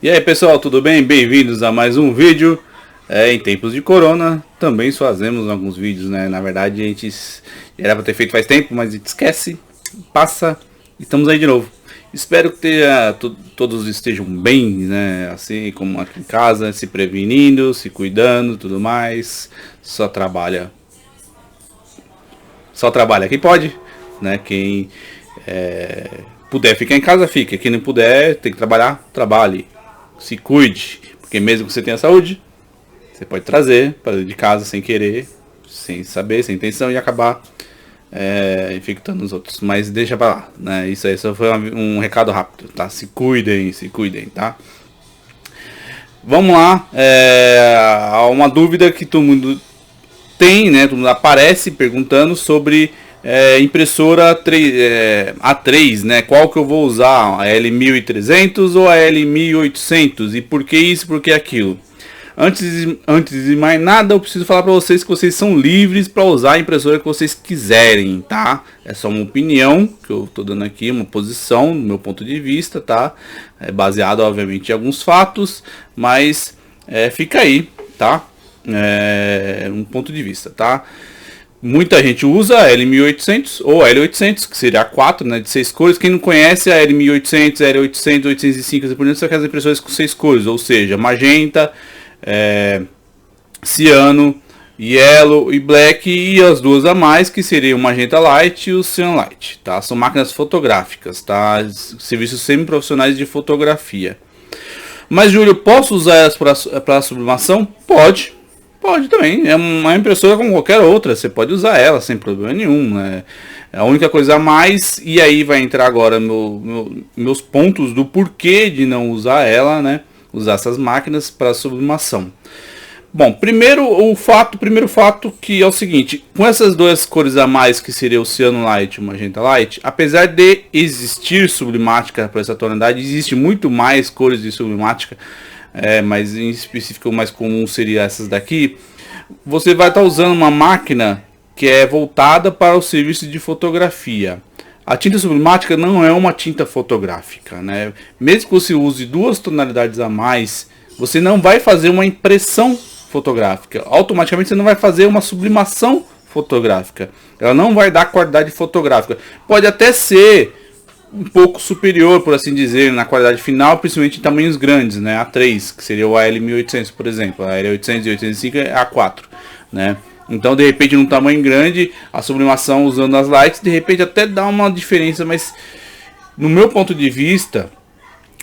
E aí pessoal, tudo bem? Bem-vindos a mais um vídeo. Em tempos de corona, também fazemos alguns vídeos, né? Na verdade a gente era para ter feito faz tempo, mas a gente esquece, passa e estamos aí de novo. Espero que todos estejam bem, né? Assim como aqui em casa, se prevenindo, se cuidando, tudo mais. Só trabalha quem pode, né? Quem puder ficar em casa, fica. Quem não puder, tem que trabalhar, trabalhe. Se cuide, porque mesmo que você tenha saúde, você pode trazer para de casa sem querer, sem saber, sem intenção e acabar infectando os outros. Mas deixa pra lá, né? Isso aí só foi um recado rápido, tá? Se cuidem, tá? Vamos lá. Há uma dúvida que todo mundo tem, né? Todo mundo aparece perguntando sobre impressora A3, né? Qual que eu vou usar? A L1300 ou a L1800? E por que isso, por que aquilo? Antes de mais nada, eu preciso falar para vocês que vocês são livres para usar a impressora que vocês quiserem, tá? É só uma opinião que eu tô dando aqui, uma posição, do meu ponto de vista, tá? É baseado, obviamente, em alguns fatos, mas fica aí, tá? Um ponto de vista, tá? Muita gente usa a L1800 ou a L800, que seria a 4, né, de 6 cores. Quem não conhece a L1800, L800, 805, por exemplo, são aquelas impressoras com 6 cores, ou seja, magenta, ciano, yellow e black, e as duas a mais, que seriam o magenta light e o cyan light, tá? São máquinas fotográficas, tá? Serviços semi-profissionais de fotografia. Mas, Júlio, posso usar elas para sublimação? Pode também, é uma impressora como qualquer outra, você pode usar ela sem problema nenhum, né? A única coisa a mais, e aí vai entrar agora meus pontos do porquê de não usar ela, né? Usar essas máquinas para sublimação. Bom, primeiro fato que é o seguinte, com essas duas cores a mais, que seria o Cyan Light e o Magenta Light, apesar de existir sublimática para essa tonalidade, existe muito mais cores de sublimática, mas em específico o mais comum seria essas daqui. Você vai estar usando uma máquina que é voltada para o serviço de fotografia. A tinta sublimática não é uma tinta fotográfica, né? Mesmo que você use duas tonalidades a mais, você não vai fazer uma impressão fotográfica. Automaticamente você não vai fazer uma sublimação fotográfica. Ela não vai dar qualidade fotográfica. Pode até ser um pouco superior, por assim dizer, na qualidade final, principalmente em tamanhos grandes, né? A3, que seria o AL1800, por exemplo. A L800 e 805 é A4, né? Então, de repente, num tamanho grande, a sublimação usando as lights, de repente até dá uma diferença, mas no meu ponto de vista,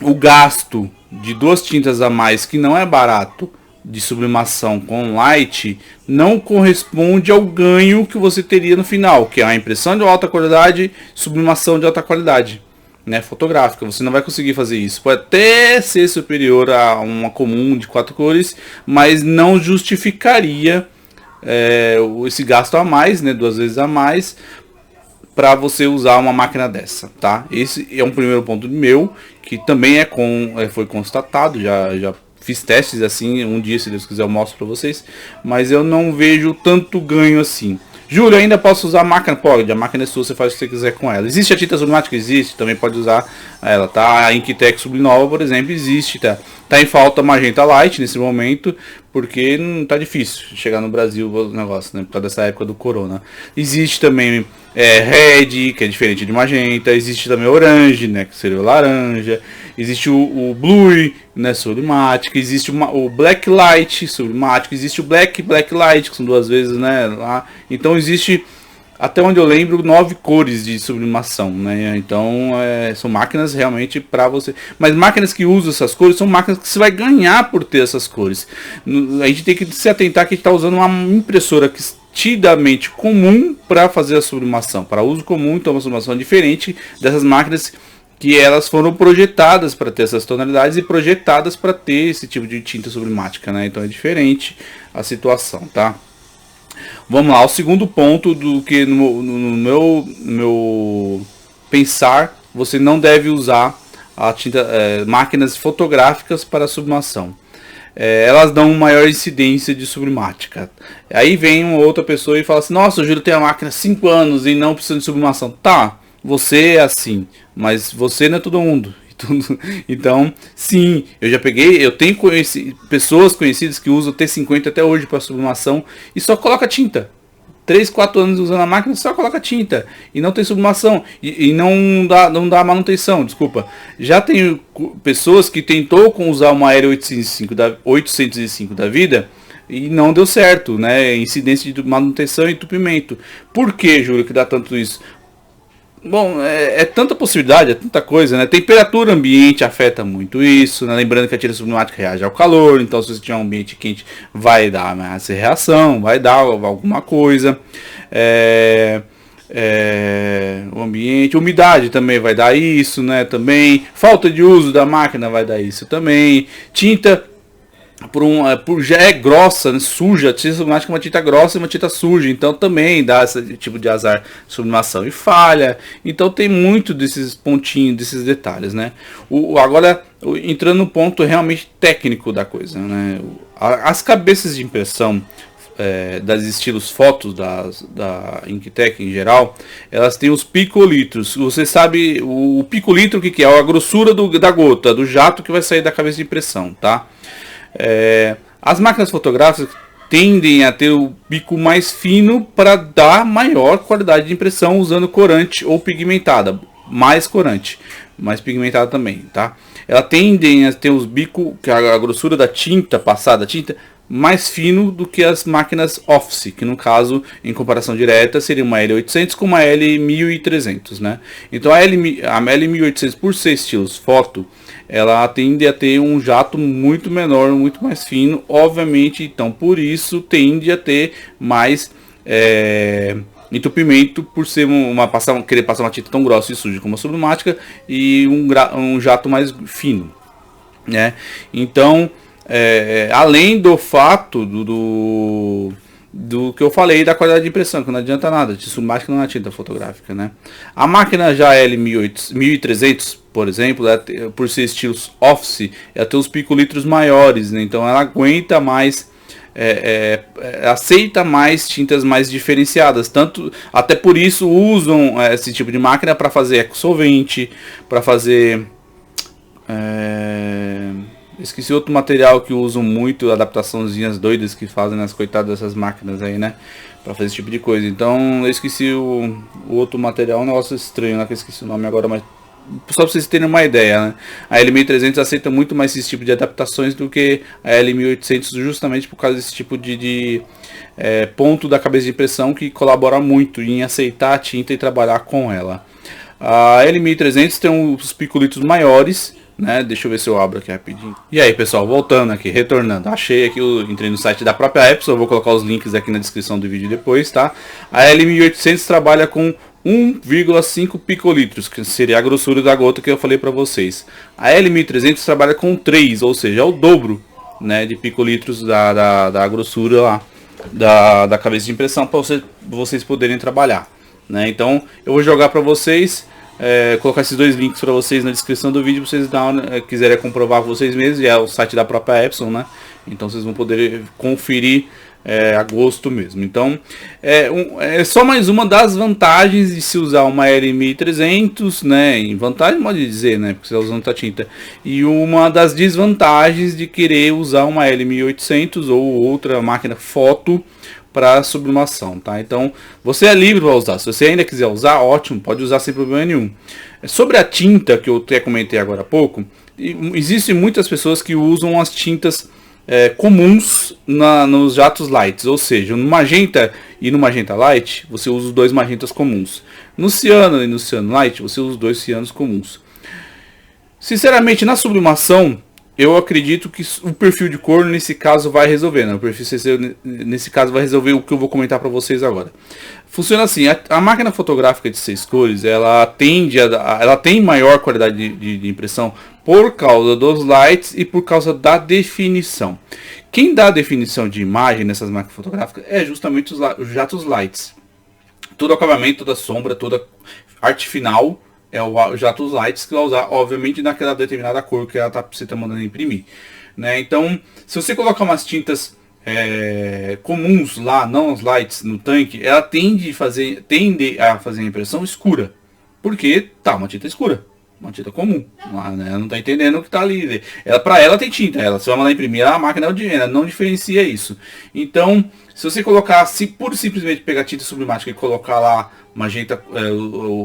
o gasto de duas tintas a mais, que não é barato, de sublimação com light, não corresponde ao ganho que você teria no final, que é a impressão de alta qualidade, sublimação de alta qualidade, né, fotográfica. Você não vai conseguir fazer isso. Pode até ser superior a uma comum de 4 cores, mas não justificaria esse gasto a mais, né, 2 vezes a mais, para você usar uma máquina dessa, tá? Esse é um primeiro ponto meu, que também foi constatado, já fiz testes assim, um dia, se Deus quiser, eu mostro para vocês, mas eu não vejo tanto ganho assim. Júlio, ainda posso usar a máquina? Pode, a máquina é sua, você faz o que você quiser com ela. Existe a tinta sublimática? Existe, também pode usar ela, tá? A Inktex Sublinova, por exemplo, existe, tá? Tá em falta Magenta Light nesse momento, porque não tá difícil chegar no Brasil o negócio, né? Por causa dessa época do corona. Existe também Red, que é diferente de Magenta. Existe também Orange, né? Que seria o laranja. Existe o Blue, né? Sublimática. Existe o Black Light sublimático. Existe o Black Light, que são 2 vezes, né? Lá. Então existe, até onde eu lembro, 9 cores de sublimação, né? Então são máquinas realmente para você. Mas máquinas que usam essas cores são máquinas que você vai ganhar por ter essas cores. A gente tem que se atentar que a gente está usando uma impressora que tidamente comum para fazer a sublimação, para uso comum, então uma sublimação diferente dessas máquinas que elas foram projetadas para ter essas tonalidades e projetadas para ter esse tipo de tinta sublimática, né? Então é diferente a situação, tá? Vamos lá, o segundo ponto do que no meu pensar, você não deve usar a tinta, máquinas fotográficas para sublimação. Elas dão maior incidência de sublimática. Aí vem uma outra pessoa e fala assim: nossa, o Júlio tem a máquina há 5 anos e não precisa de sublimação. Tá, você é assim, mas você não é todo mundo. Então, sim, eu já peguei, eu tenho pessoas conhecidas que usam T50 até hoje para sublimação e só coloca tinta. 3, 4 anos usando a máquina, só coloca tinta e não tem sublimação e não dá manutenção, desculpa. Já tem pessoas que tentou usar uma L805 da vida e não deu certo, né? Incidência de manutenção e entupimento. Por que, Júlio, que dá tanto isso? Bom, é tanta possibilidade, é tanta coisa, né? Temperatura ambiente afeta muito isso, né? Lembrando que a tira sublimática reage ao calor, então se você tiver um ambiente quente, vai dar essa reação, vai dar alguma coisa. O ambiente, umidade também vai dar isso, né? Também, falta de uso da máquina vai dar isso também. Tinta já é grossa, né, suja, a tinta sublimática é uma tinta grossa e uma tinta suja, então também dá esse tipo de azar, sublimação e falha. Então tem muito desses pontinhos, desses detalhes, né? Agora, entrando no ponto realmente técnico da coisa, né? As cabeças de impressão das estilos fotos da Inktek em geral, elas têm os picolitros. Você sabe o picolitro o que é? A grossura da gota, do jato que vai sair da cabeça de impressão, tá? As máquinas fotográficas tendem a ter o bico mais fino para dar maior qualidade de impressão usando corante ou pigmentada, mais corante, mais pigmentada também, tá? Elas tendem a ter os bicos, que a grossura da tinta passada, mais fino do que as máquinas office, que no caso, em comparação direta, seria uma L800 com uma L1300, né? Então a L1800, por ser estilos foto, ela tende a ter um jato muito menor, muito mais fino, obviamente, então por isso tende a ter mais entupimento, por ser querer passar uma tinta tão grossa e suja como a sublimática e um jato mais fino, né? Então, além do fato do que eu falei da qualidade de impressão, que não adianta nada, de sublimática não é tinta fotográfica, né? A máquina já L1300, por exemplo, por ser estilos office, ela tem os picolitros maiores, né? Então ela aguenta mais, aceita mais tintas mais diferenciadas, até por isso usam esse tipo de máquina para fazer ecosolvente, para fazer esqueci outro material que usam muito, adaptaçãozinhas doidas que fazem nas coitadas dessas máquinas aí, né? Pra fazer esse tipo de coisa. Então eu esqueci o outro material, um negócio estranho, né? Que eu esqueci o nome agora, mas só pra vocês terem uma ideia, né? A L1300 aceita muito mais esse tipo de adaptações do que a L1800, justamente por causa desse tipo de ponto da cabeça de impressão que colabora muito em aceitar a tinta e trabalhar com ela. A L1300 tem os picolitros maiores, né? Deixa eu ver se eu abro aqui rapidinho. E aí, pessoal, voltando aqui, retornando. Achei aqui, entrei no site da própria Epson, eu vou colocar os links aqui na descrição do vídeo depois, tá? A L1800 trabalha com 1,5 picolitros, que seria a grossura da gota que eu falei para vocês. A L1300 trabalha com 3, ou seja, é o dobro, né, de picolitros da grossura lá, da cabeça de impressão, para vocês poderem trabalhar, né? Então eu vou jogar para vocês, colocar esses dois links para vocês na descrição do vídeo, para vocês quiserem comprovar vocês mesmos, e é o site da própria Epson, né? Então vocês vão poder conferir a gosto mesmo. Então é só mais uma das vantagens de se usar uma L1300, né? Em vantagem pode dizer, né? Porque você está usando outra tinta. E uma das desvantagens de querer usar uma L1800 ou outra máquina foto para sublimação, tá? Então você é livre para usar. Se você ainda quiser usar, ótimo, pode usar sem problema nenhum. Sobre a tinta que eu até comentei agora há pouco, existem muitas pessoas que usam as tintas comuns nos jatos lights, ou seja, no magenta e no magenta light você usa os dois magentas comuns. No ciano e no ciano light você usa os dois cianos comuns. Sinceramente, na sublimação eu acredito que o perfil de cor nesse caso vai resolver, né? O perfil CC nesse caso vai resolver o que eu vou comentar para vocês agora. Funciona assim, a máquina fotográfica de 6 cores, ela tem maior qualidade de impressão por causa dos lights e por causa da definição. Quem dá a definição de imagem nessas máquinas fotográficas é justamente os jatos lights. Todo acabamento, toda sombra, toda arte final é o jatos lights que vai usar, obviamente, naquela determinada cor que você está mandando imprimir, né? Então, se você colocar umas tintas comuns lá, não os lights, no tanque, ela tende a fazer a impressão escura, porque tá uma tinta escura, uma tinta comum. Ela não está entendendo o que está ali. Para ela tem tinta. Se vai mandar imprimir, a máquina não diferencia isso. Então, se você colocar, simplesmente pegar tinta sublimática e colocar lá o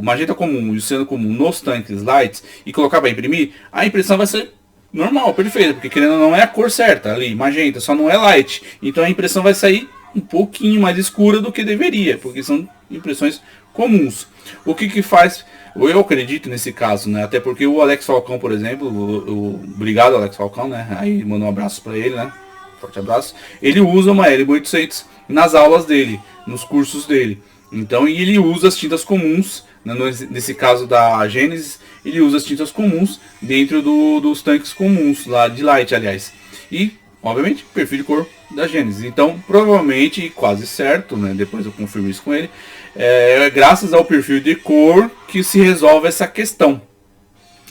magenta comum e o ciano comum nos tanques lights e colocar para imprimir, a impressão vai ser normal, perfeita, porque querendo ou não é a cor certa ali, magenta, só não é light. Então a impressão vai sair um pouquinho mais escura do que deveria, porque são impressões comuns. O que faz, eu acredito nesse caso, né? Até porque o Alex Falcão, por exemplo, obrigado Alex Falcão, né? Aí manda um abraço para ele, né? Forte abraço. Ele usa uma LM800 nas aulas dele, nos cursos dele. Então, e ele usa as tintas comuns, né? Nesse caso da Genesis, ele usa as tintas comuns dentro dos tanques comuns, lá de light, aliás. E, obviamente, perfil de cor da Genesis. Então, provavelmente, quase certo, né? Depois eu confirmo isso com ele, é graças ao perfil de cor que se resolve essa questão,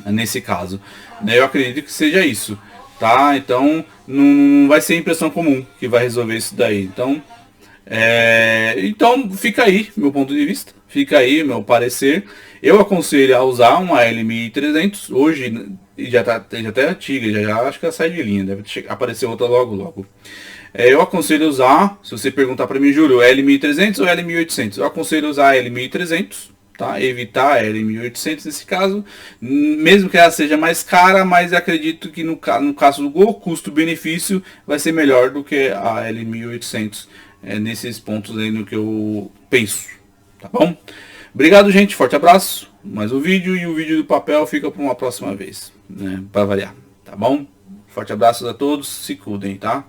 nesse caso. Eu acredito que seja isso, tá? Então, não vai ser impressão comum que vai resolver isso daí. Então fica aí meu ponto de vista, fica aí meu parecer. Eu aconselho a usar uma LM1300, hoje já até antiga, já acho que ela sai de linha, deve aparecer outra logo. Eu aconselho a usar, se você perguntar para mim, Júlio, LM1300 ou LM800? Eu aconselho a usar a LM1300, tá? Evitar a LM800 nesse caso, mesmo que ela seja mais cara, mas acredito que no caso do custo-benefício vai ser melhor do que a LM800. Nesses pontos aí no que eu penso, tá bom? Obrigado, gente, forte abraço, mais um vídeo, e o vídeo do papel fica para uma próxima vez, né, para variar, tá bom? Forte abraço a todos, se cuidem, tá?